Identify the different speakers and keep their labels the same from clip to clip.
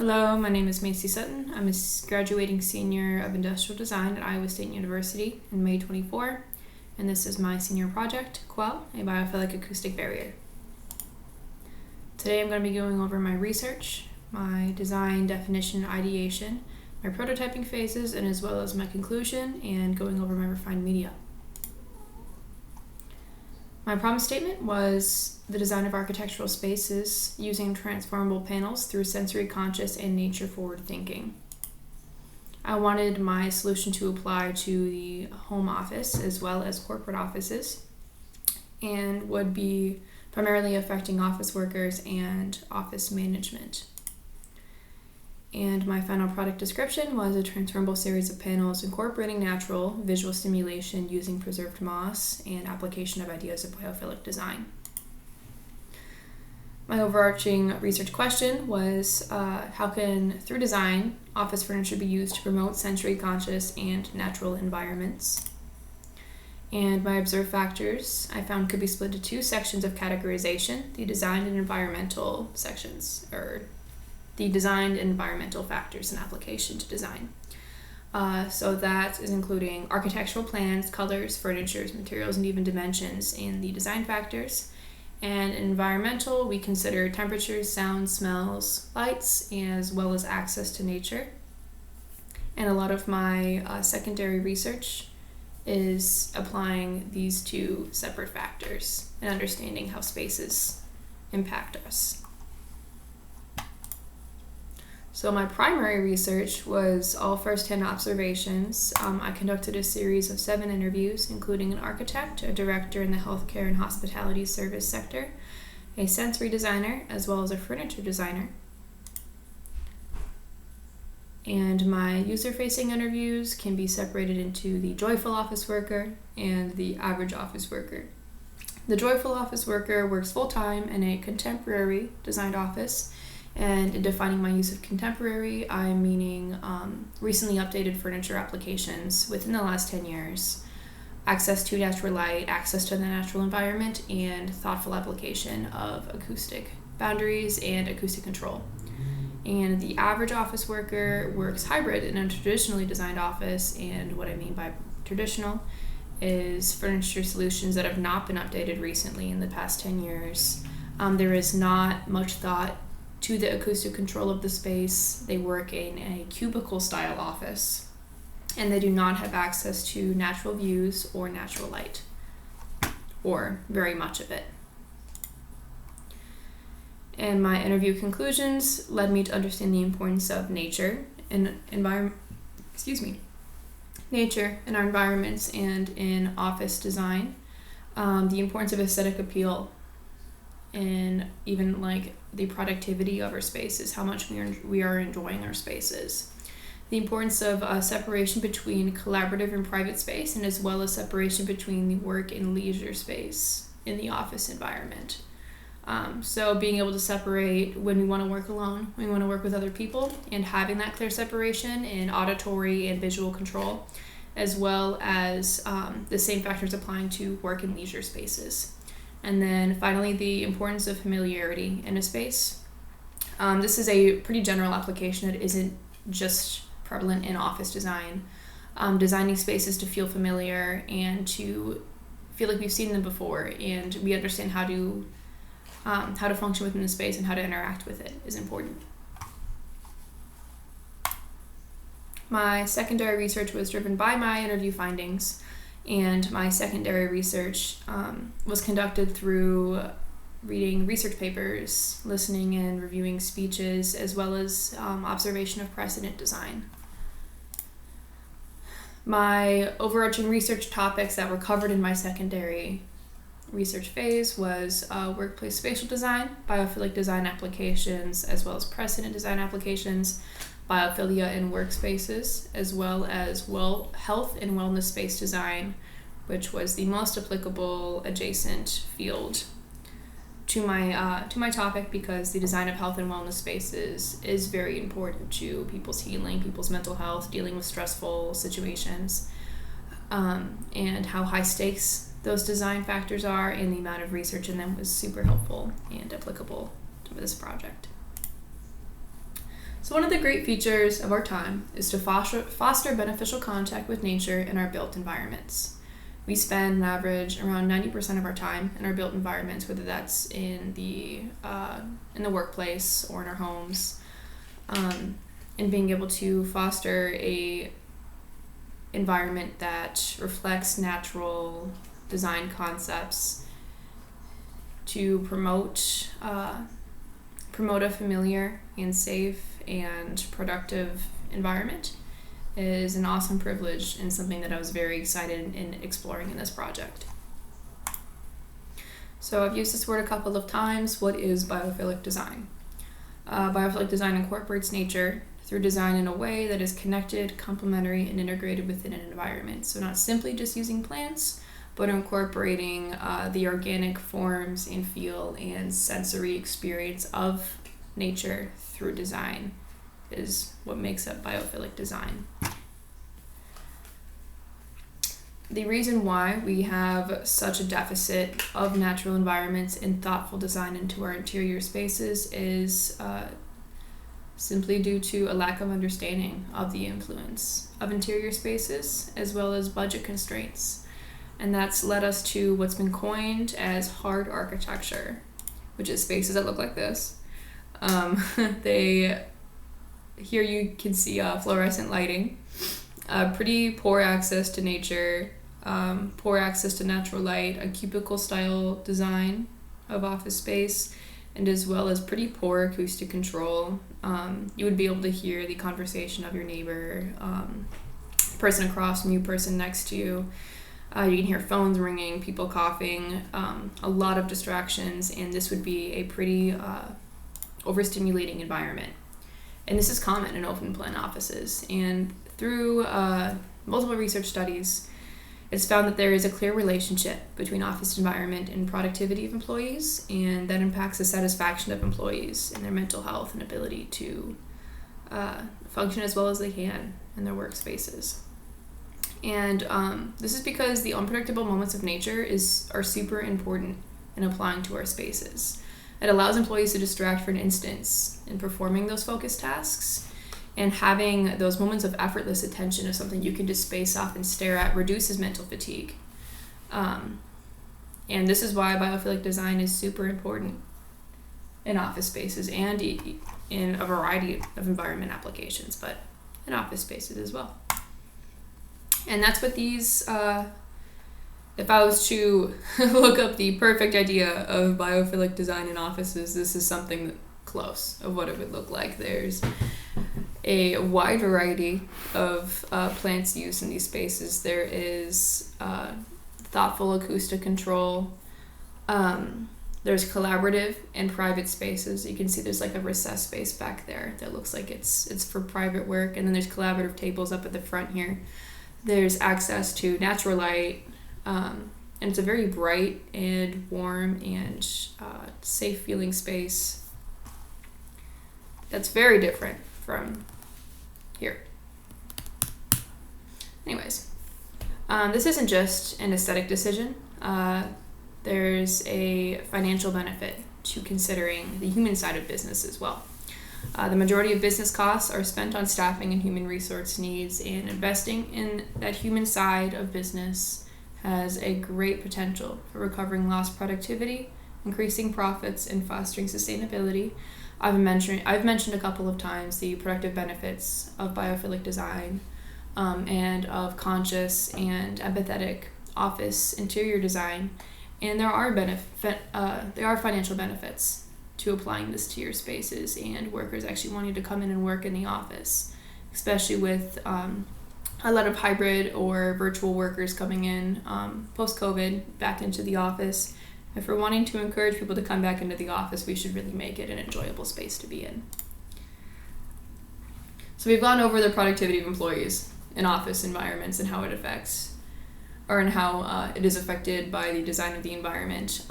Speaker 1: Hello, my name is Macy Sutton. I'm a graduating senior of industrial design at Iowa State University in May 24, and this is my senior project, Quell, a biophilic acoustic barrier. Today I'm going to be going over my research, my design, definition, ideation, my prototyping phases, and as well as my conclusion and going over my refined media. My promise statement was the design of architectural spaces using transformable panels through sensory conscious and nature forward thinking. I wanted my solution to apply to the home office as well as corporate offices and would be primarily affecting office workers and office management. And my final product description was a transformable series of panels incorporating natural visual stimulation using preserved moss and application of ideas of biophilic design. My overarching research question was how can, through design, office furniture be used to promote sensory conscious and natural environments? And my observed factors I found could be split into two sections of categorization, the design and environmental sections, or the designed environmental factors and application to design. So that is including architectural plans, colors, furnitures, materials, and even dimensions in the design factors. And environmental, we consider temperatures, sounds, smells, lights, as well as access to nature. And a lot of my secondary research is applying these two separate factors and understanding how spaces impact us. So my primary research was all first-hand observations. I conducted a series of 7 interviews, including an architect, a director in the healthcare and hospitality service sector, a sensory designer, as well as a furniture designer. And my user-facing interviews can be separated into the joyful office worker and the average office worker. The joyful office worker works full-time in a contemporary designed office. And in defining my use of contemporary, I'm meaning recently updated furniture applications within the last 10 years, access to natural light, access to the natural environment, and thoughtful application of acoustic boundaries and acoustic control. And the average office worker works hybrid in a traditionally designed office, and what I mean by traditional is furniture solutions that have not been updated recently in the past 10 years. There is not much thought to the acoustic control of the space. They work in a cubicle style office and they do not have access to natural views or natural light, or very much of it. And my interview conclusions led me to understand the importance of nature and nature in our environments and in office design, the importance of aesthetic appeal, and even like the productivity of our spaces, how much we are enjoying our spaces. The importance of separation between collaborative and private space, and as well as separation between the work and leisure space in the office environment. So being able to separate when we want to work alone, when we want to work with other people, and having that clear separation in auditory and visual control, as well as the same factors applying to work and leisure spaces. And then finally, the importance of familiarity in a space. This is a pretty general application that isn't just prevalent in office design. Designing spaces to feel familiar and to feel like we've seen them before and we understand how to function within the space and how to interact with it is important. My secondary research was driven by my interview findings. And my secondary research was conducted through reading research papers, listening and reviewing speeches, as well as observation of precedent design. My overarching research topics that were covered in my secondary research phase was workplace spatial design, biophilic design applications, as well as precedent design applications, biophilia in workspaces, as well as health and wellness space design, which was the most applicable adjacent field to my topic, because the design of health and wellness spaces is very important to people's healing, people's mental health, dealing with stressful situations, and how high stakes those design factors are, and the amount of research in them was super helpful and applicable to this project. So So one of the great features of our time is to foster beneficial contact with nature in our built environments. We spend an average around 90% of our time in our built environments, whether that's in the workplace or in our homes, and being able to foster a environment that reflects natural design concepts to promote a familiar and safe and productive environment is an awesome privilege and something that I was very excited in exploring in this project. So I've used this word a couple of times. What is biophilic design? Biophilic design incorporates nature through design in a way that is connected, complementary, and integrated within an environment. So not simply just using plants, but incorporating the organic forms and feel and sensory experience of nature through design is what makes up biophilic design. The reason why we have such a deficit of natural environments and thoughtful design into our interior spaces is simply due to a lack of understanding of the influence of interior spaces as well as budget constraints. And that's led us to what's been coined as hard architecture, which is spaces that look like this. Here you can see fluorescent lighting, pretty poor access to nature, poor access to natural light, a cubicle style design of office space, and as well as pretty poor acoustic control. You would be able to hear the conversation of your neighbor, person across from you, person next to you. You can hear phones ringing, people coughing, a lot of distractions, and this would be a pretty overstimulating environment. And this is common in open plan offices. And through multiple research studies, it's found that there is a clear relationship between office environment and productivity of employees, and that impacts the satisfaction of employees and their mental health and ability to function as well as they can in their workspaces. And this is because the unpredictable moments of nature are super important in applying to our spaces. It allows employees to distract for an instance in performing those focused tasks, and having those moments of effortless attention of something you can just space off and stare at reduces mental fatigue. And this is why biophilic design is super important in office spaces and in a variety of environment applications, but in office spaces as well. And that's what these, if I was to look up the perfect idea of biophilic design in offices, this is something close of what it would look like. There's a wide variety of plants used in these spaces. There is thoughtful acoustic control. There's collaborative and private spaces. You can see there's like a recess space back there that looks like it's for private work. And then there's collaborative tables up at the front here. There's access to natural light, and it's a very bright and warm and safe feeling space that's very different from here. Anyways, this isn't just an aesthetic decision. There's a financial benefit to considering the human side of business as well. The majority of business costs are spent on staffing and human resource needs, and investing in that human side of business has a great potential for recovering lost productivity, increasing profits, and fostering sustainability. I've mentioned a couple of times the productive benefits of biophilic design and of conscious and empathetic office interior design, and there are financial benefits to applying this to your spaces and workers actually wanting to come in and work in the office, especially with a lot of hybrid or virtual workers coming in post-COVID back into the office. If we're wanting to encourage people to come back into the office, we should really make it an enjoyable space to be in. So we've gone over the productivity of employees in office environments and how it affects, or and how it is affected by the design of the environment.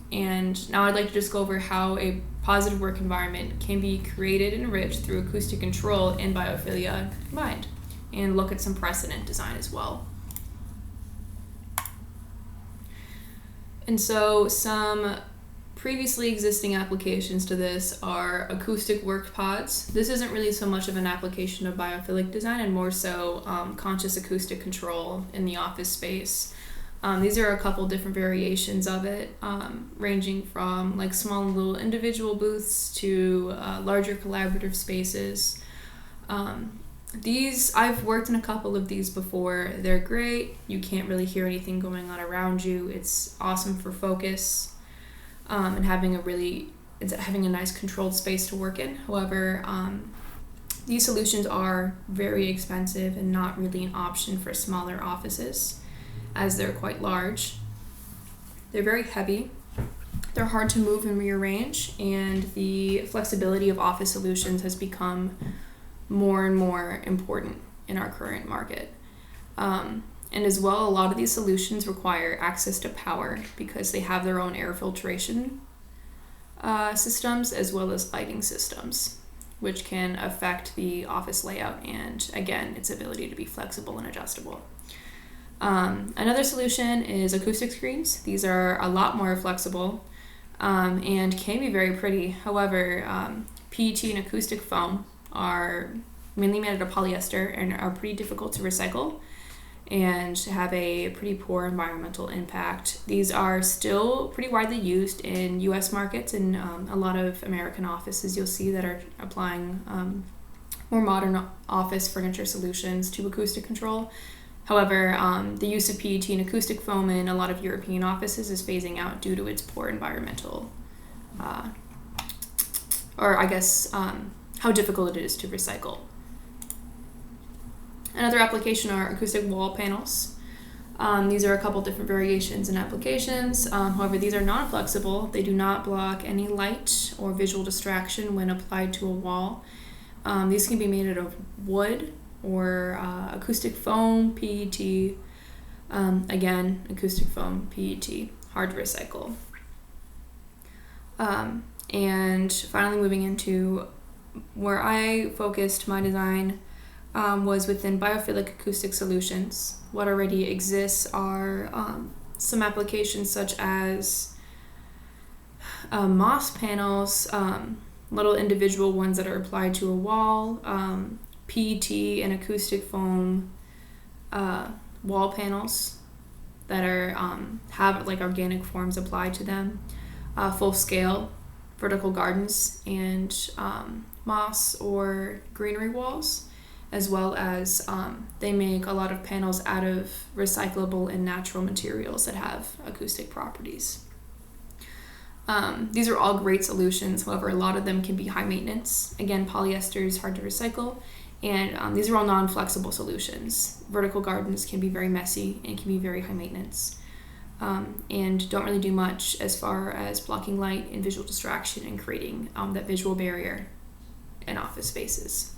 Speaker 1: And now I'd like to just go over how a positive work environment can be created and enriched through acoustic control and biophilia combined, and look at some precedent design as well. And so some previously existing applications to this are acoustic work pods. This isn't really so much of an application of biophilic design and more so conscious acoustic control in the office space. These are a couple different variations of it, ranging from like small little individual booths to larger collaborative spaces. These, I've worked in a couple of these before. They're great. You can't really hear anything going on around you. It's awesome for focus, and having a nice controlled space to work in. However, these solutions are very expensive and not really an option for smaller offices, as they're quite large. They're very heavy. They're hard to move and rearrange, and the flexibility of office solutions has become more and more important in our current market. And as well, a lot of these solutions require access to power because they have their own air filtration systems as well as lighting systems, which can affect the office layout and, again, its ability to be flexible and adjustable. Another solution is acoustic screens. These are a lot more flexible and can be very pretty. However, PET and acoustic foam are mainly made out of polyester and are pretty difficult to recycle and have a pretty poor environmental impact. These are still pretty widely used in U.S. markets and a lot of American offices you'll see that are applying more modern office furniture solutions to acoustic control. However, the use of PET and acoustic foam in a lot of European offices is phasing out due to its poor environmental, how difficult it is to recycle. Another application are acoustic wall panels. These are a couple different variations and applications. However, these are non-flexible. They do not block any light or visual distraction when applied to a wall. These can be made out of wood or acoustic foam, PET. Again, acoustic foam, PET, hard to recycle. And finally, moving into where I focused my design was within biophilic acoustic solutions. What already exists are some applications such as moss panels, little individual ones that are applied to a wall, PET and acoustic foam wall panels that are have like organic forms applied to them, full scale vertical gardens, and moss or greenery walls, as well as they make a lot of panels out of recyclable and natural materials that have acoustic properties. These are all great solutions. However, a lot of them can be high maintenance. Again, polyester is hard to recycle, and these are all non-flexible solutions. Vertical gardens can be very messy and can be very high maintenance, and don't really do much as far as blocking light and visual distraction and creating that visual barrier in office spaces.